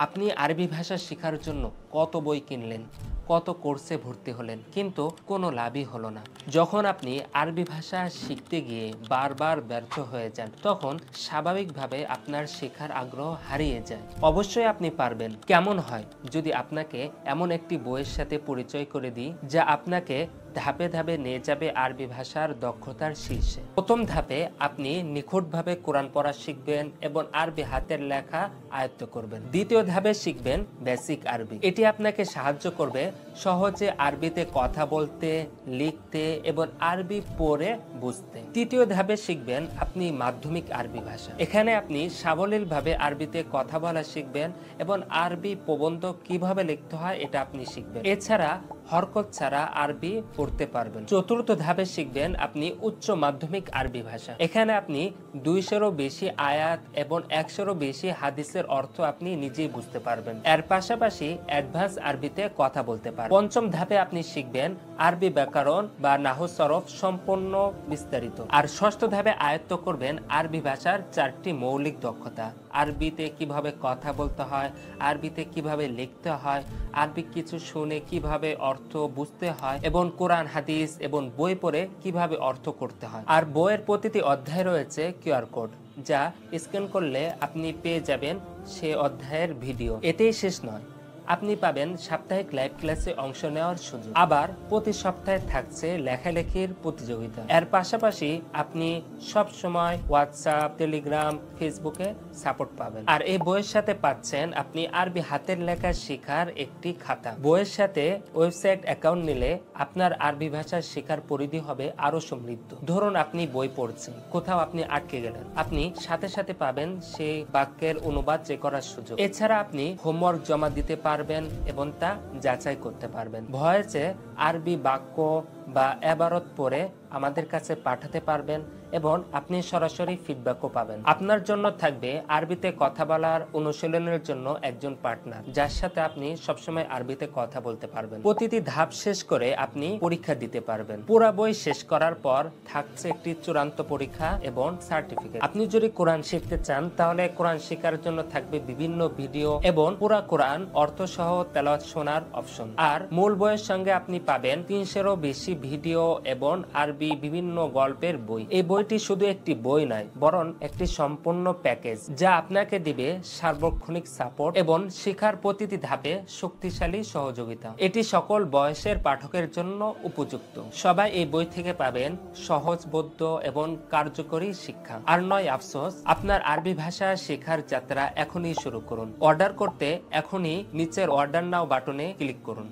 আপনি আরবি ভাষা শেখার জন্য কত বই কিনলেন, কত কোর্সে ভর্তি হলেন, কিন্তু কোনো লাভই হলো না। যখন আপনি আরবি ভাষা শিখতে গিয়ে বারবার ব্যর্থ হয়ে যান, তখন স্বাভাবিকভাবে আপনার শেখার আগ্রহ হারিয়ে যায়। অবশ্যই আপনি পারবেন। কেমন হয় যদি আপনাকে এমন একটি বইয়ের সাথে পরিচয় করে দিই, যা আপনাকে ধাপে ধাপে নিয়ে যাবে আরবি ভাষার দক্ষতার শীর্ষে। প্রথম ধাপে আপনি নিখুঁতভাবে কোরআন পড়া শিখবেন এবং আরবি হাতের লেখা আয়ত্ত করবেন। দ্বিতীয় ধাপে শিখবেন বেসিক আরবি। এটি আপনাকে সাহায্য করবে সহজে আরবিতে কথা বলতে, লিখতে এবং আরবি পড়ে বুঝতে। তৃতীয় ধাপে শিখবেন আপনি মাধ্যমিক আরবি ভাষা। এখানে আপনি সাবলীলভাবে আরবিতে কথা বলা শিখবেন এবং আরবি প্রবন্ধ কিভাবে লিখতে হয় এটা আপনি শিখবেন। এছাড়া হরকত ছাড়া আরবি পড়তে পারবেন। চতুর্থ ধাপে শিখবেন আপনি উচ্চ মাধ্যমিক আরবি ভাষা। এখানে আপনি 200-এরও বেশি আয়াত এবং 100-এরও বেশি হাদিসের অর্থ আপনি নিজেই বুঝতে পারবেন। এর পাশাপাশি অ্যাডভান্স আরবিতে কথা বলতে পারবেন। পঞ্চম ধাপে আপনি শিখবেন আরবি ব্যাকরণ বা নাহু সরফ সম্পূর্ণ বিস্তারিত। আর ষষ্ঠ ধাপে আয়ত্ত করবেন আরবি ভাষার 4টি মৌলিক দক্ষতা। আরবিতে কিভাবে কথা বলতে হয়, আরবিতে কিভাবে লিখতে হয়, আরবি কিছু শুনে কিভাবে অর্থ বুঝতে হয় এবং কোরআন হাদিস এবং বই পড়ে কিভাবে অর্থ করতে হয়। আর বইয়ের প্রতিটি অধ্যায়ে রয়েছে কিউআর কোড, যা স্ক্যান করলে আপনি পেয়ে যাবেন সে অধ্যায়ের ভিডিও। এতেই শেষ নয়, আপনি পাবেন সাপ্তাহিক লাইভ ক্লাসে অংশ নেওয়ার সুযোগ। আবার প্রতি সপ্তাহে থাকছে লেখালেখির প্রতিযোগিতা। এর পাশাপাশি আপনি সব সময় হোয়াটসঅ্যাপ, টেলিগ্রাম, ফেসবুকে সাপোর্ট পাবেন। আর এই বইয়ের সাথে পাচ্ছেন আপনি আরবি হাতের লেখা শেখার একটি খাতা। বইয়ের সাথে ওয়েবসাইট অ্যাকাউন্ট নিলে আপনার আরবি ভাষা শেখার পরিধি হবে আরো সমৃদ্ধ। ধরুন আপনি বই পড়ছেন, কোথাও আপনি আটকে গেলেন, আপনি সাথে সাথে পাবেন সেই বাক্যের অনুবাদ চেক করার সুযোগ। এছাড়া আপনি হোমওয়ার্ক জমা দিতে পারবেন এবং তা যাচাই করতে পারবেন। ভয়েসে আরবি বাক্য বা এবারত পড়ে আমাদের কাছে পাঠাতে পারবেন এবং আপনি সরাসরি ফিডব্যাকও পাবেন। আপনার জন্য থাকবে আরবিতে কথা বলার অনুশীলনের জন্য একজন পার্টনার, যার সাথে আপনি সবসময় আরবিতে কথা বলতে পারবেন। প্রতিটি ধাপ শেষ করে আপনি পরীক্ষা দিতে পারবেন। পুরো বই শেষ করার পর থাকছে একটি চূড়ান্ত পরীক্ষা এবং সার্টিফিকেট। আপনি যদি কোরআন শিখতে চান তাহলে কোরআন শেখার জন্য থাকবে বিভিন্ন ভিডিও এবং পুরো কোরআন অর্থসহ তেলাওয়াত শোনার অপশন। আর মূল বইয়ের সঙ্গে আপনি পাবেন 300-এরও বেশি ভিডিও এবং আরবি বিভিন্ন গল্পের বই। এই বইটি শুধু একটি বই নয়, বরং একটি সম্পূর্ণ প্যাকেজ, যা আপনাকে দিবে সার্বক্ষণিক সাপোর্ট এবং শেখার প্রতিটি ধাপে শক্তিশালী সহযোগিতা। এটি সকল বয়সের পাঠকের জন্য উপযুক্ত। সবাই এই বই থেকে পাবেন সহজবোধ্য এবং কার্যকরী শিক্ষা। আর নয় আফসোস, আপনার আরবি ভাষা শেখার যাত্রা এখনই শুরু করুন। অর্ডার করতে এখনই নিচের অর্ডার নাও বাটনে ক্লিক করুন।